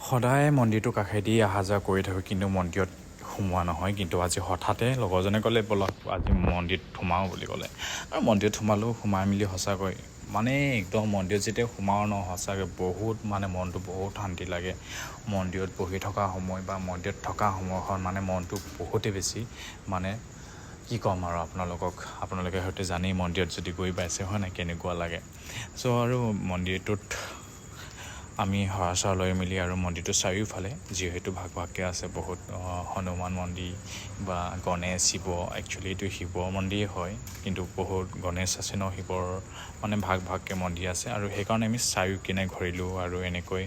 সদায় মন্দিৰটো কাষেদি অহা যোৱা কৰি থাকোঁ, কিন্তু মন্দিৰত সোমোৱা নহয়। কিন্তু আজি হঠাতে লগৰজনে ক'লে ব'লক আজি মন্দিৰত সোমাওঁ বুলি ক'লে, আৰু মন্দিৰত সোমাই মেলি সঁচাকৈ মানে একদম মন্দিৰত যেতিয়া সোমাওঁ ন, সঁচাকৈ বহুত মানে মনটো বহুত শান্তি লাগে। মন্দিৰত বহি থকা সময় বা মন্দিৰত থকা সময়খন মানে মনটো বহুতেই বেছি মানে কি ক'ম আৰু আপোনালোকে হয়তো জানেই মন্দিৰত যদি গৈ পাইছে হয় নাই কেনেকুৱা লাগে। চ' আৰু মন্দিৰটোত আমি সেৱা চেৱা লৈ মেলি আৰু মন্দিৰটোৰ চাৰিওফালে যিহেতু ভাগকৈ আছে বহুত হনুমান মন্দিৰ বা গণেশ শিৱ, একচুৱেলি এইটো শিৱ মন্দিৰেই হয়, কিন্তু বহুত গণেশ আছে ন, শিৱৰ মানে ভাগকৈ মন্দিৰ আছে। আৰু সেইকাৰণে আমি চাৰিওপিনে ঘূৰিলোঁ আৰু এনেকৈ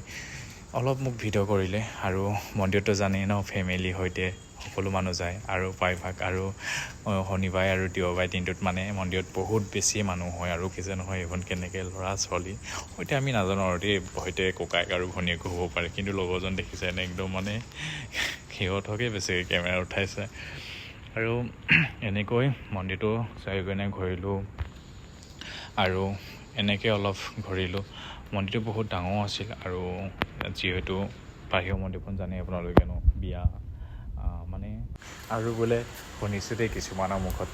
অলপ মোক ভিডিঅ' কৰিলে। আৰু মন্দিৰটো জানেই ন, ফেমিলিৰ সৈতে সকলো মানুহ যায়, আৰু প্ৰায়ভাগ আৰু শনিবাৰে আৰু দেওবাৰে দিনটোত মানে মন্দিৰত বহুত বেছি মানুহ হয়। আৰু কি যে নহয় এইখন কেনেকৈ ল'ৰা ছোৱালী সৈতে আমি নাজানো আৰু দেই, সৈতে ককায়েক আৰু ভনীয়েকো হ'ব পাৰে, কিন্তু লগৰজন দেখিছে এনে একদম মানে সিহঁতকে বেছিকৈ কেমেৰা উঠাইছে। আৰু এনেকৈ মন্দিৰটো চাৰিওপিনে ঘূৰিলোঁ আৰু এনেকৈ অলপ ঘূৰিলোঁ। মন্দিৰটো বহুত ডাঙৰ আছিল, আৰু যিহেতু বাহিৰৰ মন্দিৰখন জানেই আপোনালোকে ন, বিয়া মানে আৰু বোলে শুনিছোঁ দেই কিছুমানৰ মুখত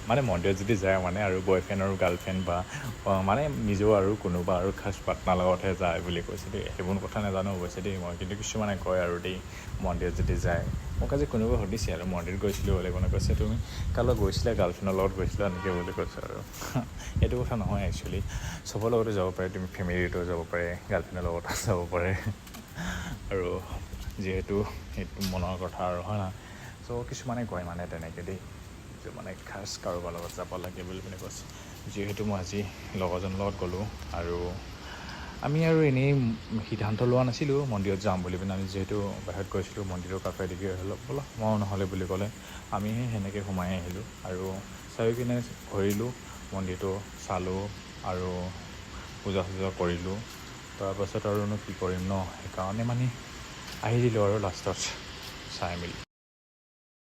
মানে মন্দিৰত যদি যায় মানে আৰু বয়ফ্ৰেণ্ড আৰু গাৰ্লফ্ৰেণ্ড বা মানে নিজৰ আৰু কোনোবা আৰু খাচ পাৰ্টনাৰ লগতহে যায় বুলি কৈছে দেই। সেইবোৰ কথা নাজানো অৱশ্যে দেই মই, কিন্তু কিছুমানে কয় আৰু দেই মন্দিৰত যদি যায়। মোক আজি কোনোবাই সুধিছে আৰু মন্দিৰত গৈছিলোঁ বুলি, কোনে কৈছে তুমি কাৰ লগত গৈছিলা, গাৰ্লফ্ৰেণ্ডৰ লগত গৈছিলা এনেকৈ বুলি কৈছে। আৰু সেইটো কথা নহয়, একচুৱেলি চবৰ লগতো যাব পাৰে, তুমি ফেমিলিতো যাব পাৰে, গাৰ্লফ্ৰেণ্ডৰ লগতো যাব পাৰে, আৰু যিহেতু সেইটো মনৰ কথা আৰু হয় না। চ' কিছুমানে কয় মানে তেনেকৈ দেই, মানে খাচ কাৰোবাৰ লগত যাব লাগে বুলি পিনে কৈছে। যিহেতু মই আজি লগৰজনৰ লগত গ'লোঁ, আৰু আমি আৰু এনেই সিদ্ধান্ত লোৱা নাছিলোঁ মন্দিৰত যাম বুলি পিনে। আমি যিহেতু বাহিৰত গৈছিলোঁ মন্দিৰৰ কাষেদিকে অলপ সোমাওঁ নহ'লে বুলি ক'লে, আমি সেনেকৈ সোমাই আহিলোঁ আৰু চাৰিওপিনে ঘূৰিলোঁ, মন্দিৰটো চালোঁ আৰু পূজা চূজা কৰিলোঁ। তাৰপাছত আৰুনো কি কৰিম ন, সেইকাৰণে মানে আহি দিলোঁ আৰু লাষ্টত চাই মেলি।